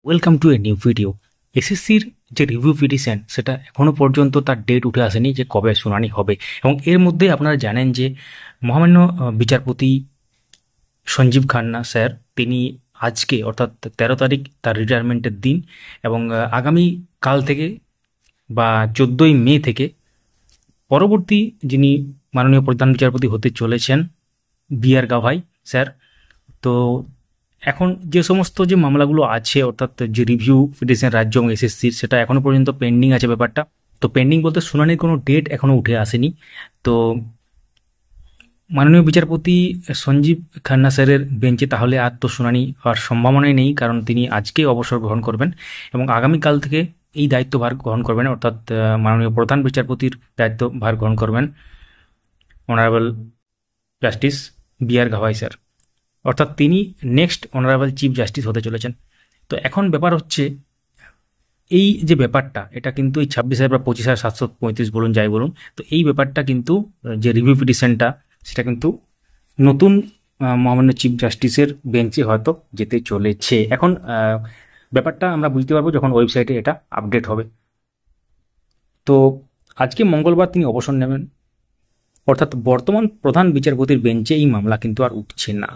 Welcome to a new video. এসএসসির যে review petition সেটা এখনও পর্যন্ত তার ডেট উঠে আসেনি যে কবে শুনানি হবে, এবং এর মধ্যে আপনারা জানেন যে মহামান্য বিচারপতি সঞ্জীব খান্না স্যার তিনি আজকে অর্থাৎ 13 তারিখ তার রিটায়ারমেন্টের দিন, এবং আগামী কাল থেকে বা 14ই মে থেকে পরবর্তী যিনি মাননীয় প্রধান বিচারপতি হতে চলেছেন বি আর গাভাই স্যার, তো এখন যে সমস্ত যে মামলাগুলো আছে অর্থাৎ যে রিভিউ পিটিশন রাজ্য এবং এসএসসির, সেটা এখনও পর্যন্ত পেন্ডিং আছে ব্যাপারটা। তো পেন্ডিং বলতে শুনানির কোনো ডেট এখনও উঠে আসেনি। তো মাননীয় বিচারপতি সঞ্জীব খান্না স্যারের বেঞ্চে তাহলে আর তো শুনানি হওয়ার সম্ভাবনাই নেই, কারণ তিনি আজকেই অবসর গ্রহণ করবেন এবং আগামীকাল থেকে এই দায়িত্বভার গ্রহণ করবেন, অর্থাৎ মাননীয় প্রধান বিচারপতির দায়িত্বভার গ্রহণ করবেন অনারেবল জাস্টিস বি আর গাভাই স্যার, অর্থাৎ তিনি নেক্সট অনারেবল চিফ জাস্টিস হতে চলেছেন। তো এখন ব্যাপার হচ্ছে এই যে ব্যাপারটা, এটা কিন্তু এই 26,000 বা 25,735 বলুন যাই বলুন, তো এই ব্যাপারটা কিন্তু যে রিভিউ পিটিশনটা সেটা কিন্তু নতুন মহামান্য চিফ জাস্টিসের বেঞ্চে হয়তো যেতে চলেছে। এখন ব্যাপারটা আমরা বুঝতে পারবো যখন ওয়েবসাইটে এটা আপডেট হবে। তো আজকে মঙ্গলবার তিনি অবসর নেবেন, অর্থাৎ বর্তমান প্রধান বিচারপতির বেঞ্চে এই মামলা কিন্তু আর উঠছে না।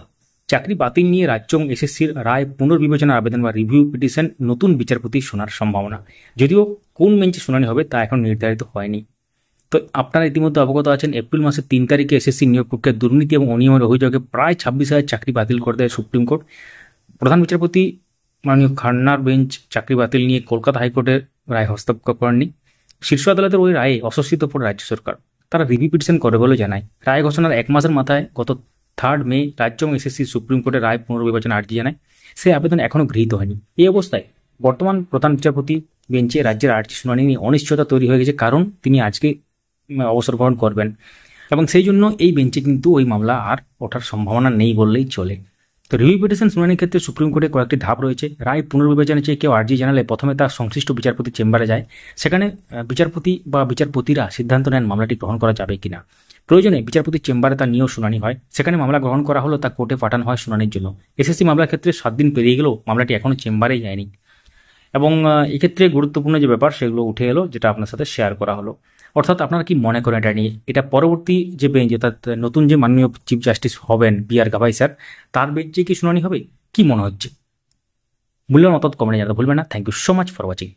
চাকরি বাতিল নিয়ে রাজ্য এবং এসএসসির রায় পুনর্বিবেচনার আবেদন বা রিভিউ পিটিশন নতুন বিচারপতি শোনার সম্ভাবনা, যদিও কোন বেঞ্চে শুনানি হবে তা এখন নির্ধারিত হয়নি। তো আপনারা ইতিমধ্যে অবগত আছেন, এপ্রিল মাসের 3 তারিখে এসএসসি নিয়োগ প্রক্রিয়ায় দুর্নীতি এবং অনিয়মের অভিযোগে প্রায় 26,000 চাকরি বাতিল করে দেয় সুপ্রিম কোর্ট। প্রধান বিচারপতি মাননীয় খান্নার বেঞ্চ চাকরি বাতিল নিয়ে কলকাতা হাইকোর্টের রায় হস্তক্ষেপ করেননি। শীর্ষ আদালতের ওই রায়ে অস্বস্তিতে পড়ে রাজ্য সরকার, তারা রিভিউ পিটিশন করে বলে জানায়। রায় ঘোষণার 1 মাসের মাথায় গত 3 মে রাজ্য এবং এসএসসি সুপ্রিম কোর্টের রায় পুনর্বিবেচনা আর্জি জানায়। সেই আবেদন এখনও গৃহীত হয়নি। এই অবস্থায় বর্তমান প্রধান বিচারপতি বেঞ্চে রাজ্যের আর্জি শুনানি নিয়ে অনিশ্চয়তা তৈরি হয়ে গেছে, কারণ তিনি আজকে অবসর গ্রহণ করবেন এবং সেই জন্য এই বেঞ্চে কিন্তু ওই মামলা আর ওঠার সম্ভাবনা নেই বললেই চলে। তো রিভিউ পিটিশন শুনানির ক্ষেত্রে সুপ্রিম কোর্টে কয়েকটি ধাপ রয়েছে। রায় পুনর্বিবেচনা চেয়ে কেউ আর্জি জানালে প্রথমে তার সংশ্লিষ্ট বিচারপতির চেম্বারে যায়, সেখানে বিচারপতি বা বিচারপতিরা সিদ্ধান্ত নেন মামলাটি গ্রহণ করা যাবে কিনা। প্রয়োজনে বিচারপতির চেম্বারে তার নিয়েও শুনানি হয়, সেখানে মামলা গ্রহণ করা হলো তা কোর্টে পাঠানো হয় শুনানির জন্য। এসএসসি মামলার ক্ষেত্রে 7 দিন পেরিয়ে গেলেও মামলাটি এখনও চেম্বারেই যায়নি, এবং এক্ষেত্রে গুরুত্বপূর্ণ যে ব্যাপার সেগুলো উঠে এলো, যেটা আপনার সাথে শেয়ার করা হলো। অর্থাৎ আপনারা কি মনে করেন এটা নিয়ে? এটা পরবর্তী যে বেঞ্চ, অর্থাৎ নতুন যে মাননীয় চিফ জাস্টিস হবেন বি আর গাভাই স্যার, তার বেঞ্চে কি শুনানি হবে? কি মনে হচ্ছে? মূল্যবান মতামত কমেন্টে জানাতে ভুলবেন না। Thank you so much for watching.